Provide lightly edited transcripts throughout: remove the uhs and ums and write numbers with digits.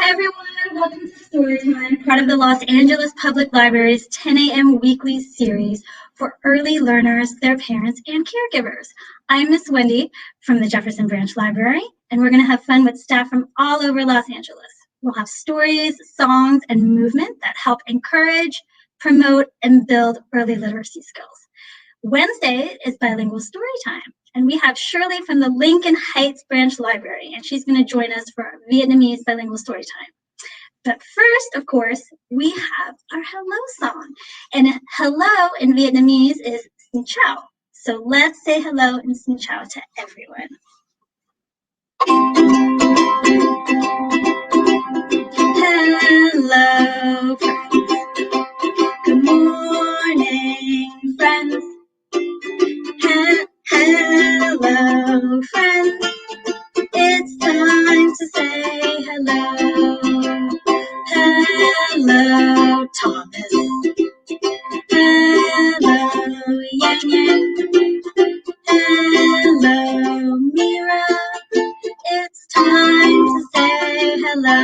Hi everyone, welcome to Storytime, part of the Los Angeles Public Library's 10 a.m. weekly series for early learners, their parents, and caregivers. I'm Miss Wendy from the Jefferson Branch Library, and we're going to have fun with staff from all over Los Angeles. We'll have stories, songs, and movement that help encourage, promote, and build early literacy skills. Wednesday is Bilingual Storytime, and we have Shirley from the Lincoln Heights Branch Library, and she's going to join us for our Vietnamese Bilingual Storytime. But first, of course, we have our hello song, and hello in Vietnamese is xin chào. So let's say hello and xin chào to everyone. Hello, friends. Good morning, friends. Hello, friends. It's time to say hello. Hello, Thomas. Hello, Yang. Hello, Mira. It's time to say hello.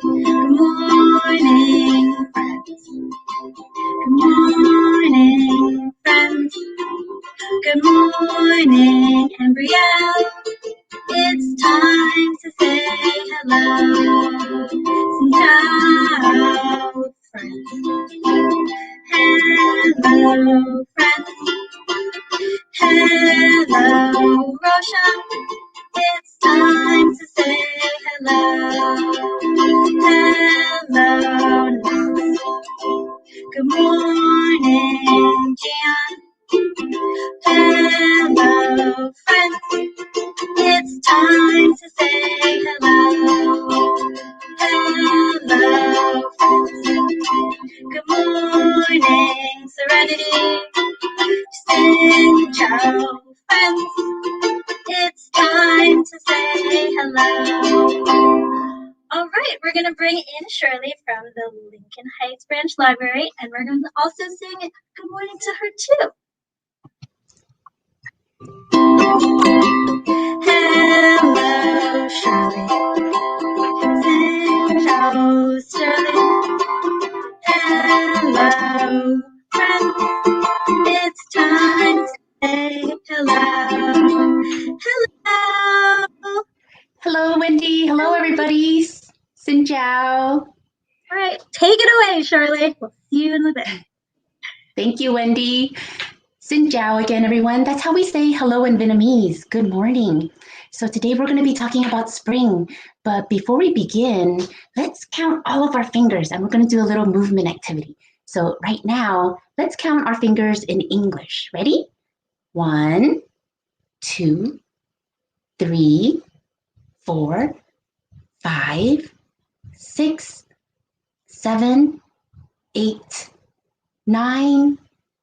Good morning, friends. Good morning, friends. Good morning, Embrielle. It's time to say hello. Xin chào, friends. Hello, friends. Hello, Roshan. It's time to say hello. Hello, Nels. Good morning, Gian. Hello, friends. It's time to say hello. Hello, friends. Good morning, Serenity. Xin chào, friends. It's time to say hello. All right, we're going to bring in Shirley from the Lincoln Heights Branch Library, and we're going to also sing good morning to her too. Hello, Shirley. Xin chào, Shirley. Hello, friends. It's time to say hello. Hello. Hello, Wendy. Hello, everybody. Xin chào. All right, take it away, Shirley. We'll see you in a bit. Thank you, Wendy. Xin chào again, everyone. That's how we say hello in Vietnamese. Good morning. So today we're going to be talking about spring. But before we begin, let's count all of our fingers, and we're going to do a little movement activity. So right now, let's count our fingers in English. Ready? 1, 2, 3, 4, 5, 6, 7, 8, 9,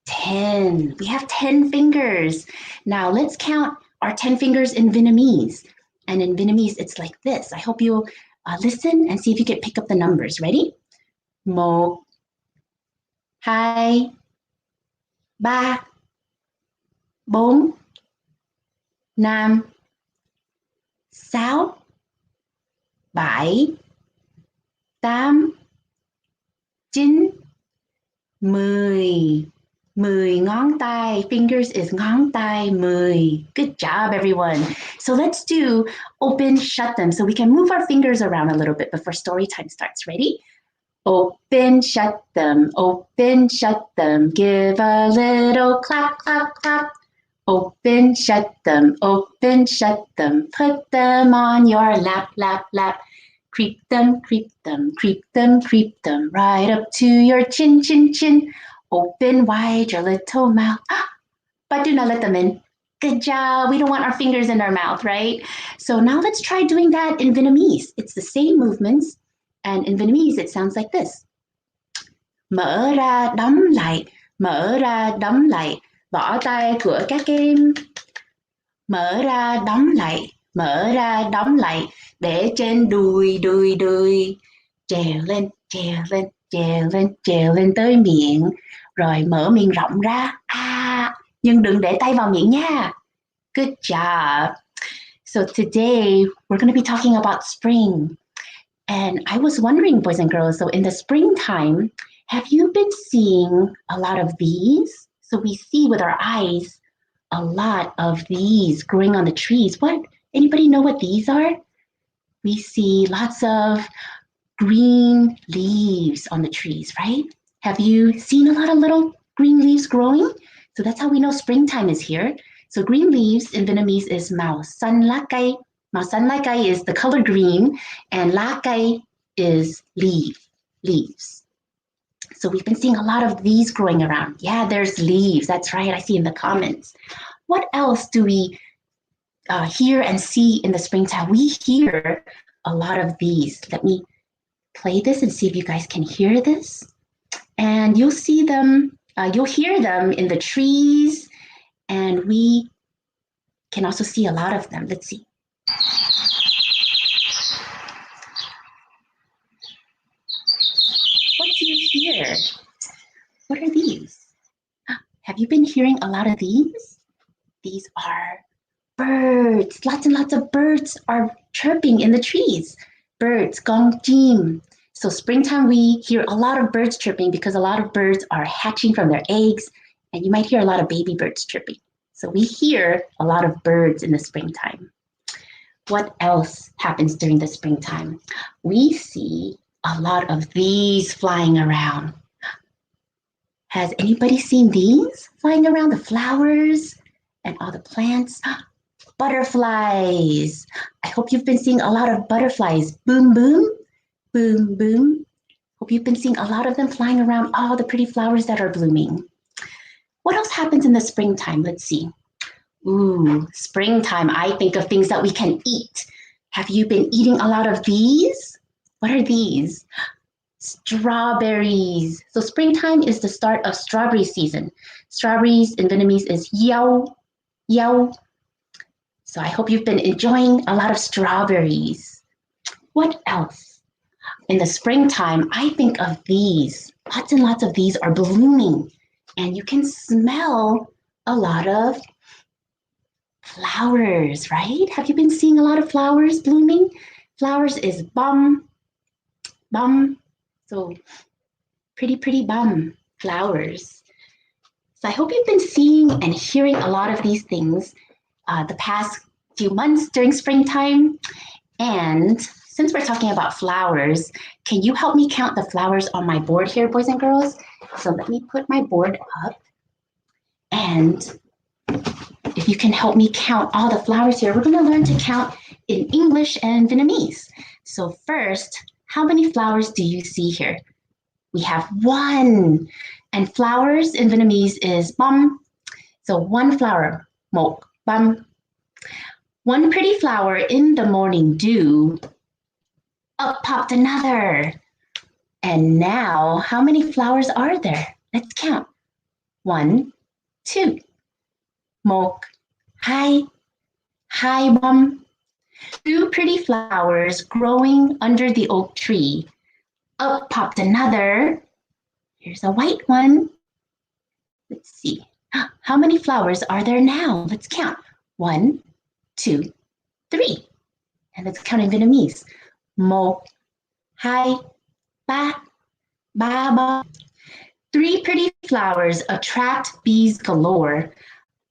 10. We have 10 fingers. Now let's count our 10 fingers in Vietnamese. And in Vietnamese, it's like this. I hope you'll listen and see if you can pick up the numbers. Ready? 1, 2, 3, 4, 5, 6, 7, 8, 9, 10, 10 ngón tay. Fingers is ngón tay, 10. Good job, everyone. So let's do open, shut them. So we can move our fingers around a little bit before story time starts. Ready? Open, shut them. Open, shut them. Give a little clap, clap, clap. Open, shut them. Open, shut them. Put them on your lap, lap, lap. Creep them, creep them, creep them, creep them. Right up to your chin, chin, chin. Open wide your little mouth. But do not let them in. Good job. We don't want our fingers in our mouth, right? So now let's try doing that in Vietnamese. It's the same movements. And in Vietnamese, it sounds like this. Mở ra, đóng lại. Mở ra, đóng lại. Bỏ tay của các em. Mở ra, đóng lại. Mở ra, đóng lại. Để trên đùi, đùi, đùi. Trèo lên, trèo lên, trèo lên, trèo lên tới miệng. Rồi mở miệng rộng ra. Nhưng đừng để tay vào miệng nha. Good job. So today we're going to be talking about spring. And I was wondering, boys and girls, so in the springtime, have you been seeing a lot of these? So we see with our eyes a lot of these growing on the trees. What? Anybody know what these are? We see lots of green leaves on the trees, right? Have you seen a lot of little green leaves growing? So that's how we know springtime is here. So green leaves in Vietnamese is Mao Xanh La Cay. Mao Xanh La Cay is the color green, and La Cay is leaves. So we've been seeing a lot of these growing around. Yeah, there's leaves. That's right. I see in the comments. What else do we hear and see in the springtime? We hear a lot of these. Let me play this and see if you guys can hear this. And you'll see them, you'll hear them in the trees, and we can also see a lot of them. Let's see. What do you hear? What are these? Have you been hearing a lot of these? These are birds. Lots and lots of birds are chirping in the trees. Birds, gong Chim. So springtime, we hear a lot of birds chirping because a lot of birds are hatching from their eggs, and you might hear a lot of baby birds chirping. So we hear a lot of birds in the springtime. What else happens during the springtime? We see a lot of these flying around. Has anybody seen these flying around, the flowers and all the plants? Butterflies. I hope you've been seeing a lot of butterflies. Boom, boom, boom, boom. Hope you've been seeing a lot of them flying around all the pretty flowers that are blooming. What else happens in the springtime? Let's see. Ooh, springtime, I think of things that we can eat. Have you been eating a lot of these? What are these? Strawberries. So springtime is the start of strawberry season. Strawberries in Vietnamese is yao, yao. So I hope you've been enjoying a lot of strawberries. What else? In the springtime, I think of these. Lots and lots of these are blooming, and you can smell a lot of flowers, right? Have you been seeing a lot of flowers blooming? Flowers is Buom, Buom. So pretty, pretty Buom flowers. So I hope you've been seeing and hearing a lot of these things the past few months during springtime. And since we're talking about flowers, can you help me count the flowers on my board here, boys and girls? So let me put my board up. And if you can help me count all the flowers here, we're going to learn to count in English and Vietnamese. So first, how many flowers do you see here? We have one. And flowers in Vietnamese is bông. So one flower, một bông. One pretty flower in the morning dew. Up popped another. And now, how many flowers are there? Let's count. 1, 2. Một, hai, hai bông. Two pretty flowers growing under the oak tree. Up popped another. Here's a white one. Let's see. How many flowers are there now? Let's count. 1, 2, 3. And let's count in Vietnamese. Một, hai, ba, ba bông. Three pretty flowers attract bees galore.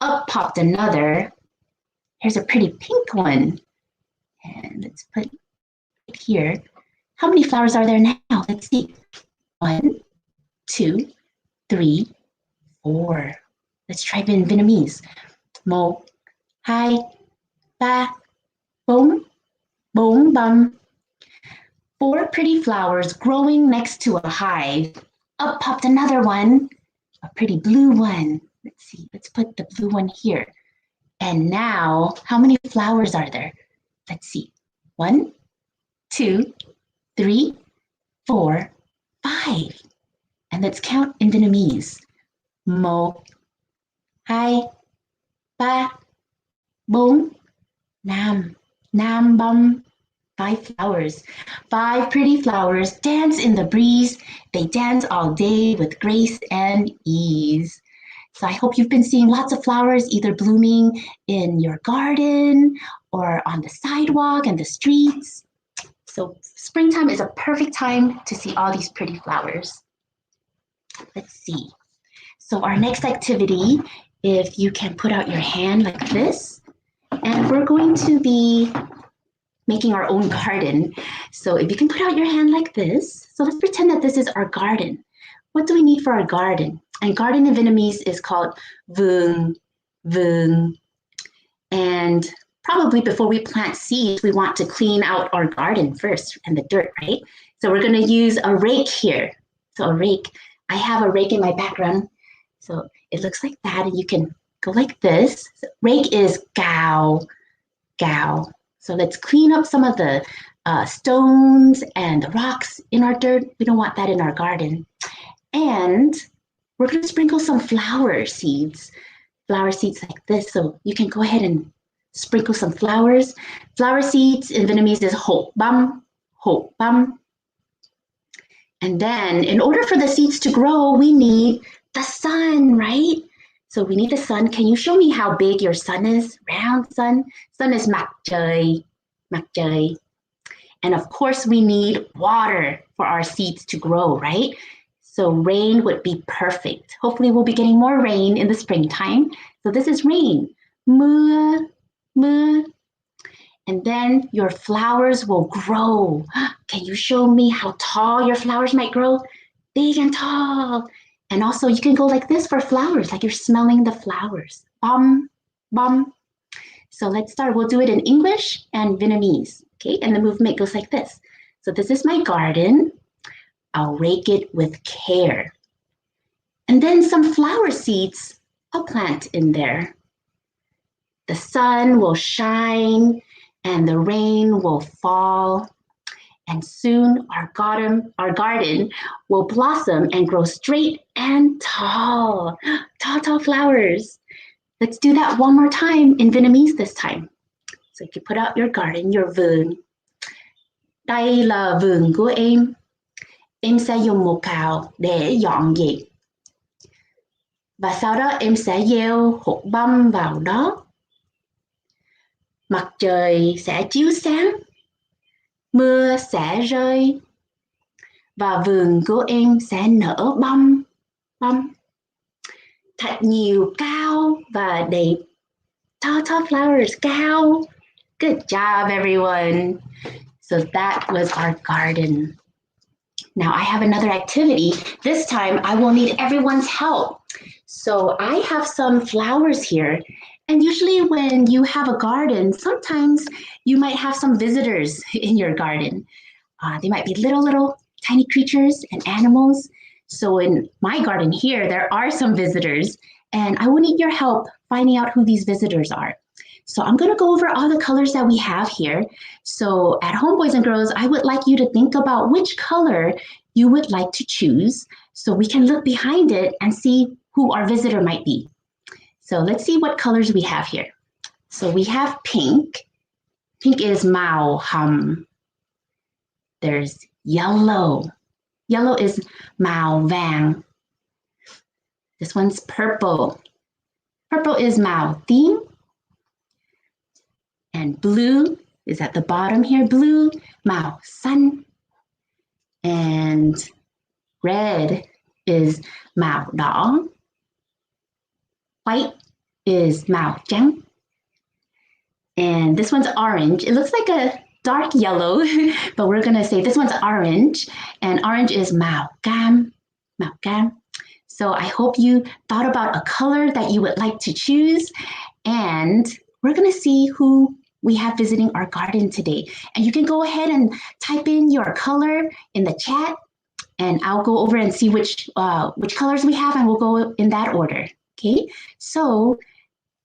Up popped another. Here's a pretty pink one. And let's put it here. How many flowers are there now? Let's see. 1, 2, 3, 4. Let's try in Vietnamese. Một, hai, ba, bốn, bốn bông. 4 pretty flowers growing next to a hive. Up popped another one, a pretty blue one. Let's see, let's put the blue one here. And now, how many flowers are there? Let's see. 1, 2, 3, 4, 5. And let's count in Vietnamese. Một, hai, ba, bốn, năm, năm bông. 5 flowers. 5 pretty flowers dance in the breeze. They dance all day with grace and ease. So I hope you've been seeing lots of flowers either blooming in your garden or on the sidewalk and the streets. So springtime is a perfect time to see all these pretty flowers. Let's see. So our next activity, if you can put out your hand like this, and we're going to be making our own garden. So if you can put out your hand like this, so let's pretend that this is our garden. What do we need for our garden? And garden in Vietnamese is called Vuon, Vuon. And probably before we plant seeds, we want to clean out our garden first and the dirt, right? So we're going to use a rake here. So a rake, I have a rake in my background. So it looks like that, and you can go like this. So rake is gao, gao. So let's clean up some of the stones and the rocks in our dirt. We don't want that in our garden. And we're going to sprinkle some flower seeds like this. So you can go ahead and sprinkle some flowers. Flower seeds in Vietnamese is hột băm, hột băm. And then in order for the seeds to grow, we need the sun, right? So we need the sun. Can you show me how big your sun is? Round sun? Sun is mặt trời, mặt trời. And of course we need water for our seeds to grow, right? So rain would be perfect. Hopefully we'll be getting more rain in the springtime. So this is rain. Mưa, mưa. And then your flowers will grow. Can you show me how tall your flowers might grow? Big and tall. And also you can go like this for flowers, like you're smelling the flowers. Bum, bum. So let's start. We'll do it in English and Vietnamese. Okay, and the movement goes like this. So this is my garden. I'll rake it with care. And then some flower seeds I'll plant in there. The sun will shine and the rain will fall. And soon our garden will blossom and grow straight and tall. Tall, tall flowers. Let's do that one more time in Vietnamese this time. So you can put out your garden, your vườn. Đây là vườn của em. Em sẽ dùng một cào để dọn dẹp. Và sau đó em sẽ gieo hột băm vào đó. Mặt trời sẽ chiếu sáng. Mưa sẽ rơi. Và vườn của em sẽ nở bông, bông. Thật nhiều cao và đẹp. Tall, tall flowers, cao. Good job, everyone. So that was our garden. Now I have another activity. This time I will need everyone's help. So I have some flowers here. And usually when you have a garden, sometimes you might have some visitors in your garden. They might be little tiny creatures and animals. So in my garden here, there are some visitors. And I will need your help finding out who these visitors are. So I'm going to go over all the colors that we have here. So at home, boys and girls, I would like you to think about which color you would like to choose so we can look behind it and see who our visitor might be. So let's see what colors we have here. So we have pink. Pink is màu hồng. There's yellow. Yellow is màu vàng. This one's purple. Purple is màu tím. And blue is at the bottom here. Blue, màu xanh. And red is màu đỏ. White is màu trắng. And this one's orange. It looks like a dark yellow, but we're going to say this one's orange. And orange is màu cam. Màu cam. So I hope you thought about a color that you would like to choose. And we're going to see who we have visiting our garden today. And you can go ahead and type in your color in the chat. And I'll go over and see which colors we have, and we'll go in that order. Okay, so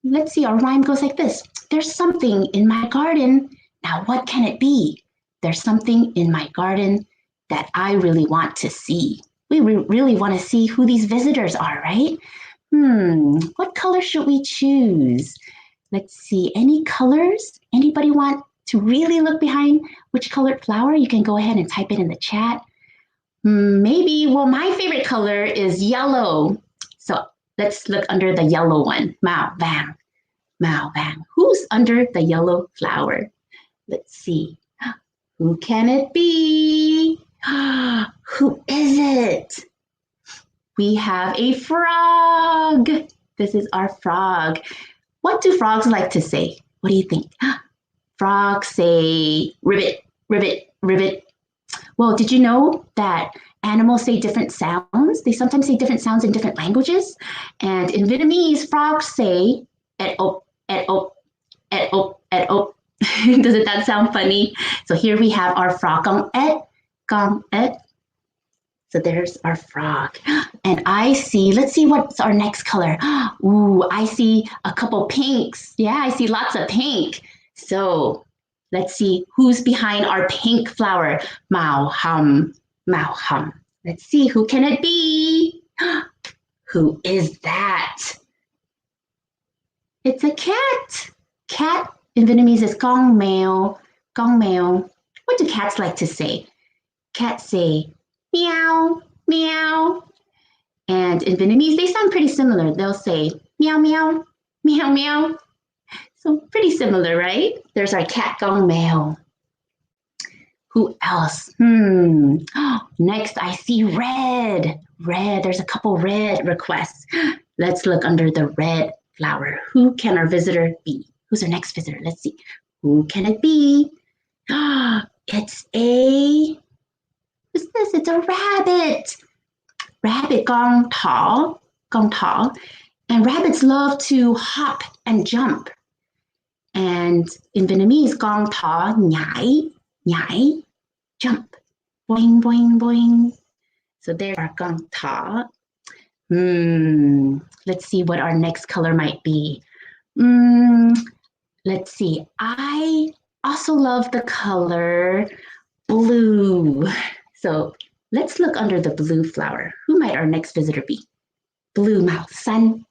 let's see, our rhyme goes like this. There's something in my garden. Now what can it be? There's something in my garden that I really want to see. We really want to see who these visitors are, right? What color should we choose? Let's see, any colors? Anybody want to really look behind which colored flower? You can go ahead and type it in the chat. Maybe, well, my favorite color is yellow. So let's look under the yellow one. Màu vàng. Màu vàng. Who's under the yellow flower? Let's see. Who can it be? Who is it? We have a frog. This is our frog. What do frogs like to say? What do you think? Frogs say ribbit, ribbit, ribbit. Well, did you know that animals say different sounds? They sometimes say different sounds in different languages. And in Vietnamese, frogs say et op, et op, et op, et op. Doesn't that sound funny? So here we have our frog, gong et, gong et. So there's our frog. And I see, let's see what's our next color. Ooh, I see a couple pinks. Yeah, I see lots of pink. So let's see who's behind our pink flower. Mao hum, mao hum. Let's see, who can it be? Who is that? It's a cat. Cat in Vietnamese is con mèo, con mèo. What do cats like to say? Cats say meow, meow. And in Vietnamese, they sound pretty similar. They'll say meow, meow, meow, meow. So pretty similar, right? There's our cat con mèo. Who else? Next, I see red. Red, there's a couple red requests. Let's look under the red flower. Who can our visitor be? Who's our next visitor? Let's see. Who can it be? It's a, what's this? It's a rabbit. Rabbit, gong tall, gong tall. And rabbits love to hop and jump. And in Vietnamese, gong tall, nhảy, nhảy, jump. Boing, boing, boing. So there's our gong tall. Let's see what our next color might be. Let's see. I also love the color blue. So let's look under the blue flower. Who might our next visitor be? Blue mouth, sun.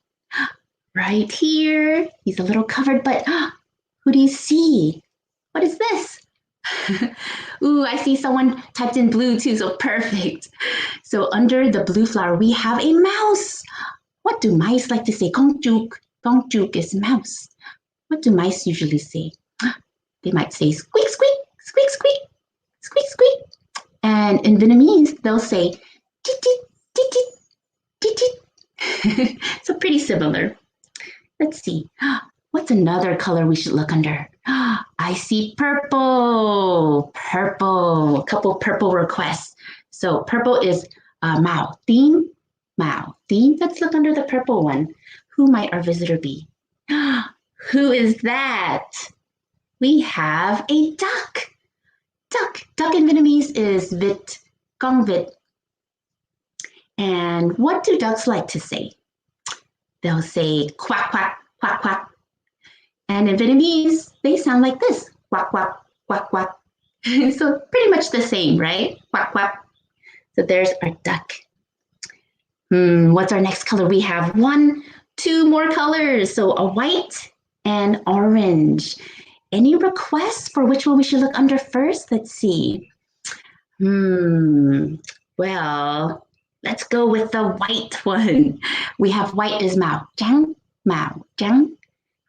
Right here. He's a little covered, but who do you see? What is this? Ooh, I see someone typed in blue too, so perfect. So under the blue flower, we have a mouse. What do mice like to say? Con chuc. Con chuc is mouse. What do mice usually say? They might say squeak, squeak, squeak, squeak, squeak, squeak. And in Vietnamese, they'll say tit, tit, tit, tit, tit, tit. So pretty similar. Let's see. What's another color we should look under? I see purple. Purple. A couple purple requests. So purple is Mao theme. Mao theme. Let's look under the purple one. Who might our visitor be? Who is that? We have a duck. Duck. Duck in Vietnamese is vit, con vit. And what do ducks like to say? They'll say quack, quack, quack, quack. And in Vietnamese, they sound like this, quack, quack, quack, quack. So pretty much the same, right? Quack, quack. So there's our duck. What's our next color? We have 2 more colors. So a white and orange. Any requests for which one we should look under first? Let's see. Well, let's go with the white one. We have white is Mao Zhang, Mao Zhang.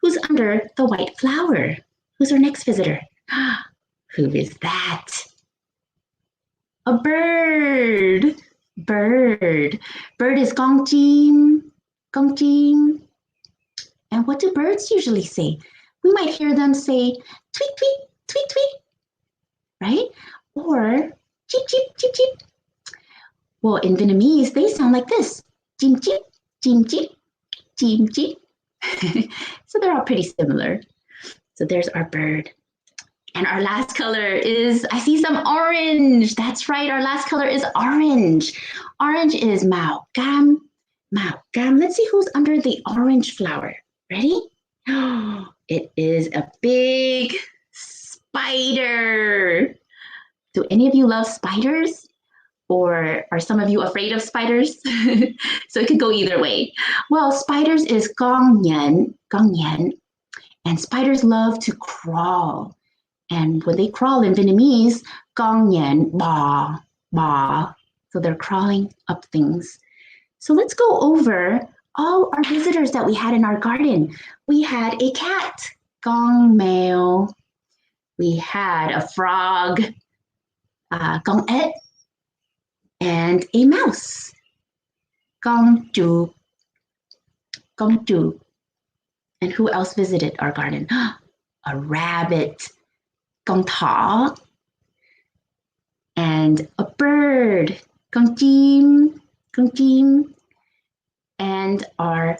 Who's under the white flower? Who's our next visitor? Who is that? A bird. Bird. Bird is gong chim, gong chim. And what do birds usually say? We might hear them say tweet, tweet, tweet, tweet, right? Or cheep, cheep, cheep, cheep. Well, in Vietnamese, they sound like this. Chim, cheep, chim, cheep, chim, cheep. So they're all pretty similar. So there's our bird. And our last color is, I see some orange. That's right, our last color is orange. Orange is Mao Gam, Mao Gam. Let's see who's under the orange flower. Ready? It is a big spider. Do any of you love spiders? Or are some of you afraid of spiders? So it could go either way. Well, spiders is gong nhen, and spiders love to crawl. And when they crawl in Vietnamese, gong nhen, ba, ba. So they're crawling up things. So let's go over all our visitors that we had in our garden. We had a cat, gong mèo. We had a frog, con ếch, and a mouse. Con chuột, con chuột. And who else visited our garden? A rabbit, con thỏ, and a bird, con chim, and our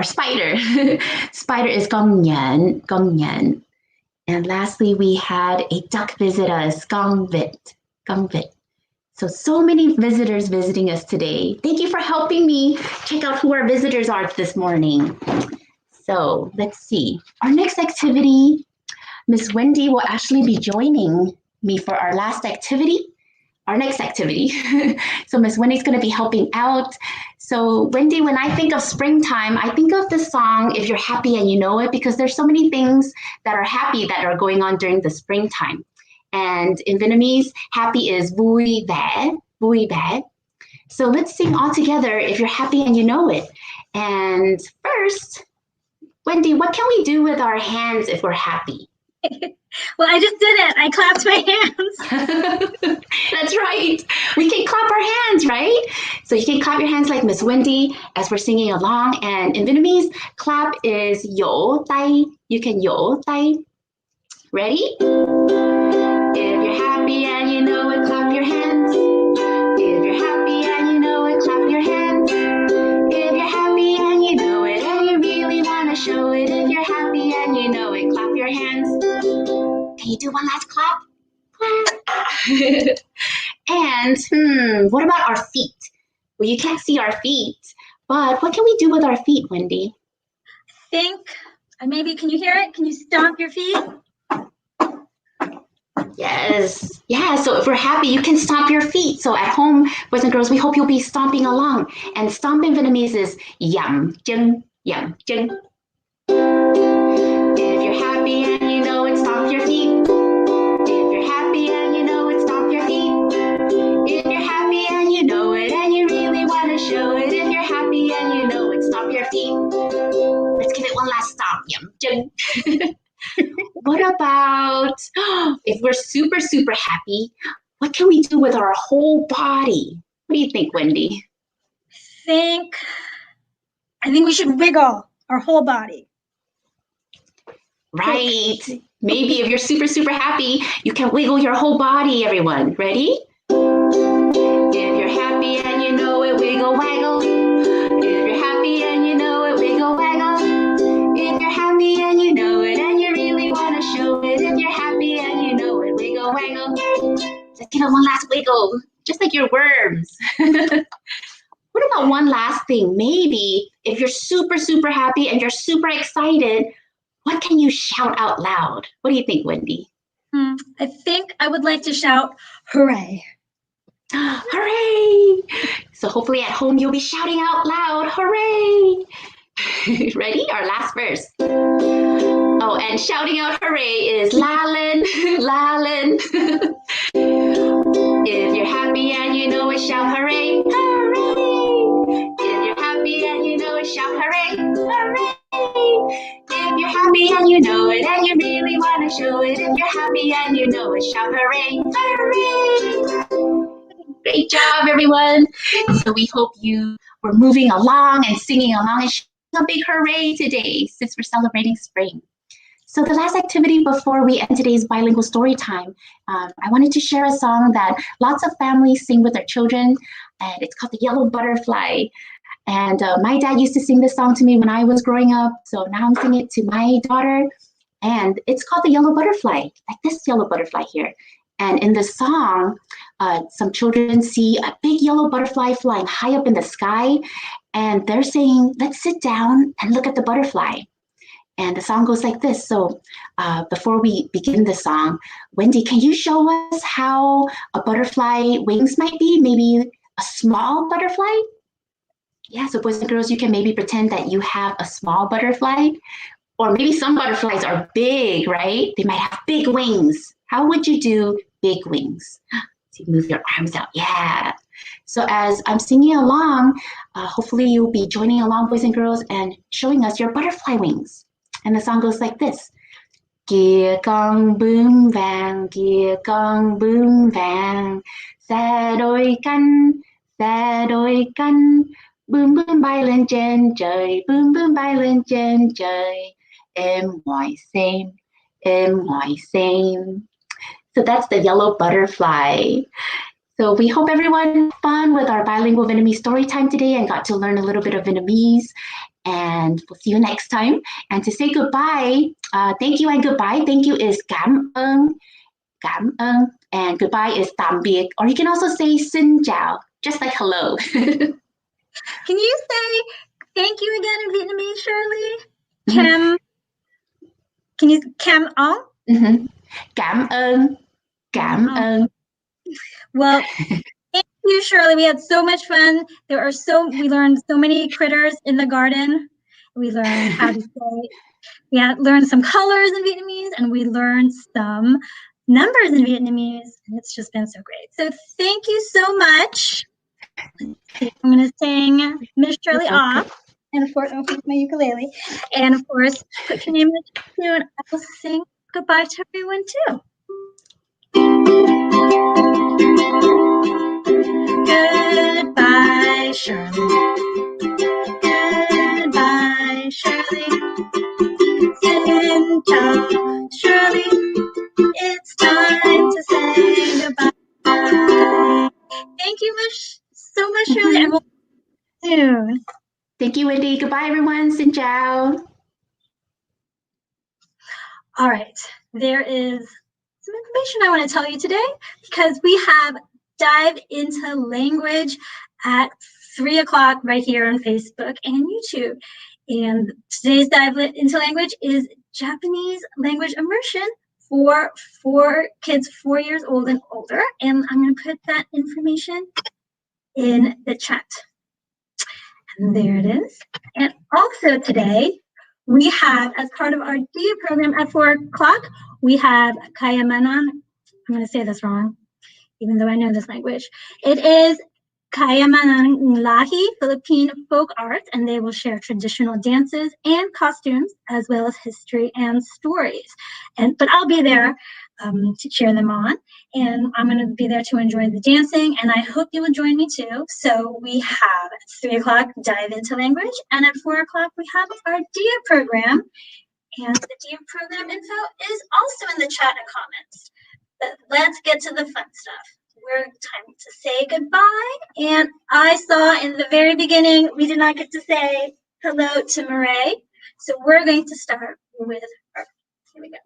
spider. Spider is con Nhen. And lastly, we had a duck visit us, con vịt. So many visitors visiting us today. Thank you for helping me check out who our visitors are this morning. So let's see. Our next activity, Miss Wendy will actually be joining me for our next activity. So Miss Wendy's going to be helping out. So Wendy, when I think of springtime, I think of the song If You're Happy and You Know It, because there's so many things that are happy that are going on during the springtime. And in Vietnamese, happy is vui vẻ. So let's sing all together If You're Happy and You Know It. And first, Wendy, what can we do with our hands if we're happy? Well, I just did it. I clapped my hands. That's right. We can clap our hands, right? So you can clap your hands like Miss Wendy as we're singing along. And in Vietnamese, clap is dỗ tay. You can dỗ tay. Ready? If you're happy and you know it, clap your hands. If you're happy and you know it, clap your hands. If you're happy and you know it, and you really want to show it, if you're happy and you know it, clap your hands. Can you do one last clap? And what about our feet? Well, you can't see our feet, but what can we do with our feet, Wendy? Maybe, can you hear it? Can you stomp your feet? Yes. Yeah, so if we're happy, you can stomp your feet. So at home, boys and girls, we hope you'll be stomping along. And stomp in Vietnamese is yum, chân, yum, chân. If you're happy and you know it, stomp your feet. If you're happy and you know it, stomp your feet. If you're happy and you know it, and you really want to show it, if you're happy and you know it, stomp your feet. Let's give it one last stomp, yum, chân. What about if we're super, super happy, what can we do with our whole body? What do you think, Wendy? I think we should wiggle our whole body. Right. Maybe if you're super, super happy, you can wiggle your whole body, everyone. Ready? If you're happy and you know it, wiggle, waggle. If you're happy and you know it, wiggle, waggle. If you're happy and you know it, and you really want to show it, if you're happy and you know it, wiggle, waggle. Let's give it one last wiggle, just like your worms. What about one last thing? Maybe if you're super, super happy and you're super excited, what can you shout out loud? What do you think, Wendy? I think I would like to shout, hooray. Hooray! So hopefully at home you'll be shouting out loud, hooray! Ready? Our last verse. Oh, and shouting out hooray is lalin, lalin. If you're happy and you know it, shout hooray, hooray! If you're happy and you know it, shout hooray, hooray! If you're happy and you know it, and you really want to show it, if you're happy and you know it, shout hooray, hooray! Great job, everyone. So we hope you were moving along and singing along and shouting a big hooray today since we're celebrating spring. So the last activity before we end today's bilingual story time, I wanted to share a song that lots of families sing with their children, and it's called The Yellow Butterfly. And my dad used to sing this song to me when I was growing up, so now I'm singing it to my daughter, and it's called The Yellow Butterfly, like this yellow butterfly here. And in the song, some children see a big yellow butterfly flying high up in the sky, and they're saying, let's sit down and look at the butterfly. And the song goes like this. So before we begin the song, Wendy, can you show us how a butterfly wings might be? Maybe a small butterfly? Yeah, so boys and girls, you can maybe pretend that you have a small butterfly, or maybe some butterflies are big, right? They might have big wings. How would you do big wings? So you move your arms out, yeah. So as I'm singing along, hopefully you'll be joining along, boys and girls, and showing us your butterfly wings. And the song goes like this. Kia con bướm vàng, kia con bướm vàng, xa đôi cánh, bướm bướm bay lên trên trời, bướm bướm bay lên trên trời, em ngoài xem. So that's the yellow butterfly. So we hope everyone had fun with our bilingual Vietnamese story time today and got to learn a little bit of Vietnamese. And we'll see you next time. And to say goodbye, thank you and goodbye. Thank you is cảm ơn, and goodbye is tạm biệt. Or you can also say xin chào, just like hello. Can you say thank you again in Vietnamese, Shirley? Mm-hmm. Can you cam ơn? Mm-hmm. Cảm ơn. Well, thank you, Shirley. We had so much fun. We learned so many critters in the garden. We learned how to say, learned some colors in Vietnamese, and we learned some numbers in Vietnamese. And it's just been so great. So thank you so much. I'm going to sing Miss Shirley off. And of course, I'm going to my ukulele. And of course, put your name in the tune. I will sing goodbye to everyone too. Goodbye, Shirley. Goodbye, Shirley. Xin chào, Shirley. It's time to say goodbye. Thank you so much, Shirley, and we'll see you soon. Thank you, Wendy. Goodbye, everyone. Xin chào. All right, there is some information I want to tell you today because we have Dive into Language at 3 o'clock right here on Facebook and YouTube. And today's Dive into Language is Japanese language immersion for kids 4 years old and older. And I'm going to put that information in the chat. And there it is. And also today, we have, as part of our DIA program at 4 o'clock, we have Kayamanan. I'm going to say this wrong, even though I know this language. It is Kayamanan Lahi, Philippine folk arts, and they will share traditional dances and costumes, as well as history and stories. But I'll be there to cheer them on, and I'm going to be there to enjoy the dancing, and I hope you will join me too. So we have at 3 o'clock Dive into Language, and at 4 o'clock we have our DIA program, and the DIA program info is also in the chat and comments. But let's get to the fun stuff. We're time to say goodbye, and I saw in the very beginning we did not get to say hello to Marae, so we're going to start with her. Here we go.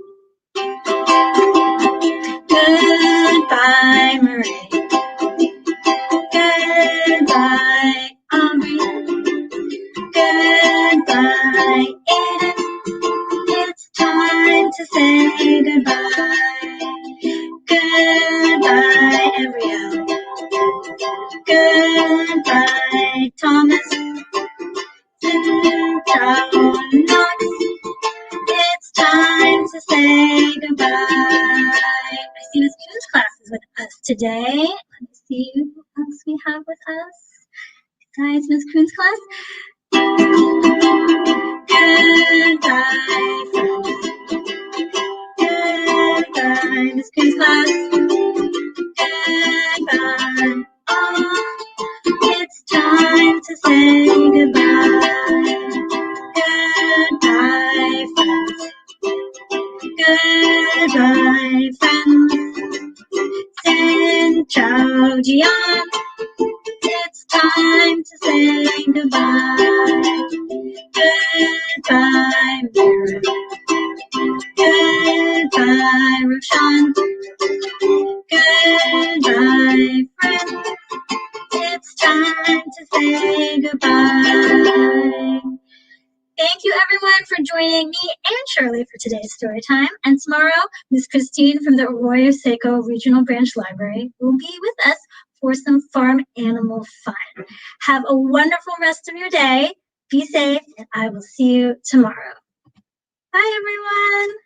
Goodbye, Marae. Goodbye, Aubrey. Goodbye, Aiden. It's time to say goodbye. Goodbye, Ariel. Goodbye, Thomas. Ciao, Knox. It's time to say goodbye. I see Miss Coon's class is with us today. Let me see who else we have with us besides Miss Coon's class. Goodbye, goodbye, Miss Coon's class. Goodbye, all. It's time to say goodbye. Goodbye, friends. Goodbye, friends. Xin chào, Gian. It's time to say goodbye. Goodbye, Mira. Goodbye, Roshan. Goodbye, friends. It's time to say goodbye. Thank you, everyone, for joining me and Shirley for today's story time. And tomorrow, Ms. Christine from the Arroyo Seco Regional Branch Library will be with us for some farm animal fun. Have a wonderful rest of your day. Be safe, and I will see you tomorrow. Bye, everyone.